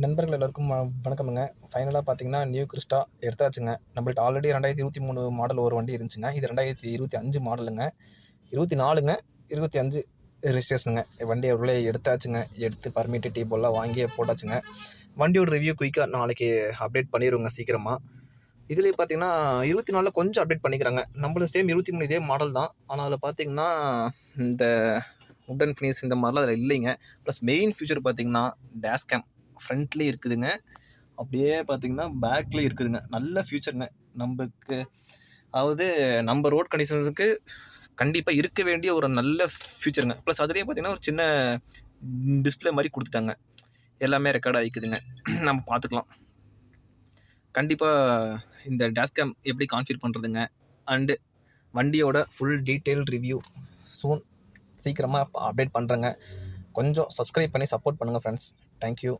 நண்பர்கள் எல்லோருக்கும் வணக்கமுங்க. ஃபைனலா பார்த்தீங்கன்னா, நியூ கிறிஸ்டா எடுத்தாச்சுங்க. நம்மள்ட்ட ஆல்ரெடி 2023 மாடல் ஒரு வண்டி இருந்துச்சுங்க. இது 2025 மாடலுங்க. 24ங்க, 25 ரெஜிஸ்ட்ரேஷனுங்க. வண்டிய உள்ளே எடுத்தாச்சுங்க. எடுத்து பர்மிட்டு, டீ போர்ட்லாம் வாங்கி போட்டாச்சுங்க. வண்டியோட ரிவ்யூ குயிக்கா நாளைக்கு அப்டேட் பண்ணிருவேங்க சீக்கிரமா. இதுலயே பார்த்தீங்கன்னா, 24ல கொஞ்சம் அப்டேட் பண்ணிக்கிறாங்க. நம்மளது சேம் 23 இதே மாடல் தான். ஆனா அதில பார்த்தீங்கன்னா, இந்த வுடன் ஃபினிஷ் இந்த மாரிலாம் அதில இல்லைங்க. ப்ளஸ் மெயின் ஃபியூச்சர் பார்த்தீங்கன்னா, டேஷ் கேம் ஃப்ரண்ட்லேயும் இருக்குதுங்க. அப்படியே பார்த்தீங்கன்னா, பேக்லேயும் இருக்குதுங்க. நல்ல ஃபியூச்சருங்க. நம்பக்கு அதாவது நம்ம ரோட் கண்டிஷனுக்கு கண்டிப்பா இருக்க வேண்டிய ஒரு நல்ல ஃபியூச்சருங்க. ப்ளஸ் அதிலேயே பார்த்தீங்கன்னா, ஒரு சின்ன டிஸ்ப்ளே மாரி குடுத்துட்டாங்க. எல்லாமே ரெக்கார்ட் ஆயிக்குதுங்க. நம்ம பார்த்துக்கலாம். கண்டிப்பா இந்த டேஷ் கேம் எப்படி கான்ஃபிகர் பண்ணுறதுங்க, அண்டு வண்டியோட ஃபுல் டீட்டெயில் ரிவ்யூ சூன் சீக்கிரமா அப்டேட் பண்ணுறேங்க. கொஞ்சம் சப்ஸ்கிரைப் பண்ணி சப்போர்ட் பண்ணுங்கள் ஃப்ரெண்ட்ஸ். Thank you.